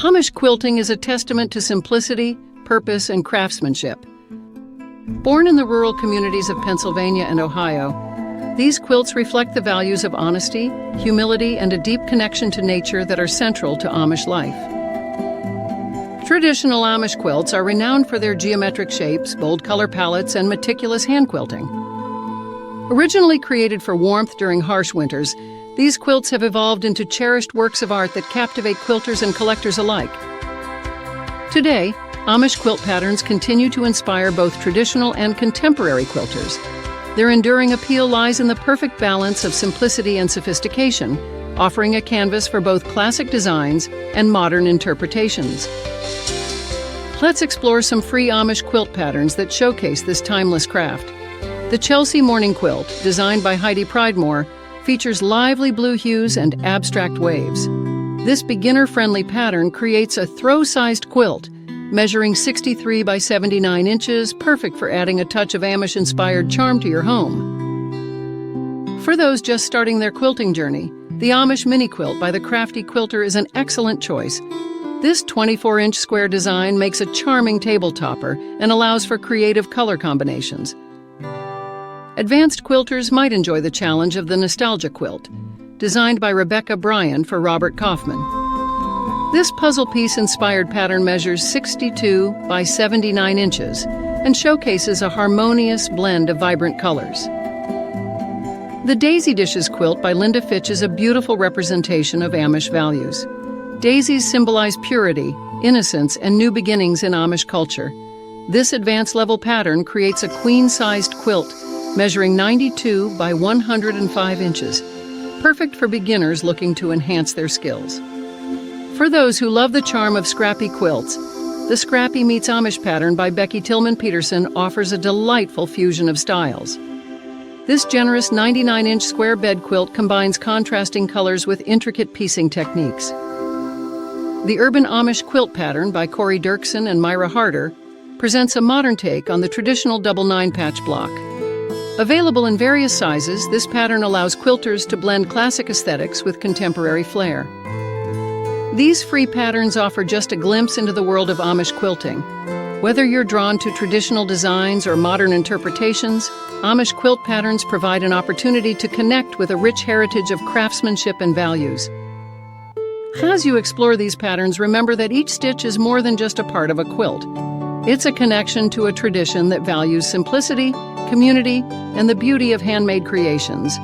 Amish quilting is a testament to simplicity, purpose, and craftsmanship. Born in the rural communities of Pennsylvania and Ohio, these quilts reflect the values of honesty, humility, and a deep connection to nature that are central to Amish life. Traditional Amish quilts are renowned for their geometric shapes, bold color palettes, and meticulous hand quilting. Originally created for warmth during harsh winters, these quilts have evolved into cherished works of art that captivate quilters and collectors alike. Today, Amish quilt patterns continue to inspire both traditional and contemporary quilters. Their enduring appeal lies in the perfect balance of simplicity and sophistication, offering a canvas for both classic designs and modern interpretations. Let's explore some free Amish quilt patterns that showcase this timeless craft. The Chelsea Morning Quilt, designed by Heidi Pridemore, features lively blue hues and abstract waves. This beginner-friendly pattern creates a throw-sized quilt, measuring 63 by 79 inches, perfect for adding a touch of Amish-inspired charm to your home. For those just starting their quilting journey, the Amish Mini Quilt by the crafty quilter is an excellent choice. This 24-inch square design makes a charming table topper and allows for creative color combinations. Advanced quilters might enjoy the challenge of the Nostalgia Quilt, designed by Rebecca Bryan for Robert Kaufman. This puzzle piece-inspired pattern measures 62 by 79 inches and showcases a harmonious blend of vibrant colors. The Daisy Dishes Quilt by Linda Fitch is a beautiful representation of Amish values. Daisies symbolize purity, innocence, and new beginnings in Amish culture. This advanced-level pattern creates a queen-sized quilt measuring 92 by 105 inches, perfect for beginners looking to enhance their skills. For those who love the charm of scrappy quilts, the Scrappy Meets Amish pattern by Becky Tillman Peterson offers a delightful fusion of styles. This generous 99-inch square bed quilt combines contrasting colors with intricate piecing techniques. The Urban Amish Quilt pattern by Corey Dirksen and Myra Harder presents a modern take on the traditional double 9-patch block. Available in various sizes, this pattern allows quilters to blend classic aesthetics with contemporary flair. These free patterns offer just a glimpse into the world of Amish quilting. Whether you're drawn to traditional designs or modern interpretations, Amish quilt patterns provide an opportunity to connect with a rich heritage of craftsmanship and values. As you explore these patterns, remember that each stitch is more than just a part of a quilt. It's a connection to a tradition that values simplicity, community, and the beauty of handmade creations.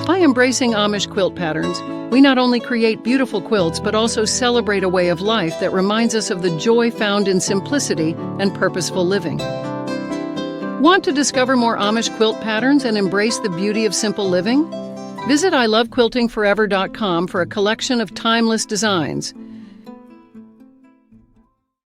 By embracing Amish quilt patterns, we not only create beautiful quilts but also celebrate a way of life that reminds us of the joy found in simplicity and purposeful living. Want to discover more Amish quilt patterns and embrace the beauty of simple living? Visit ilovequiltingforever.com for a collection of timeless designs.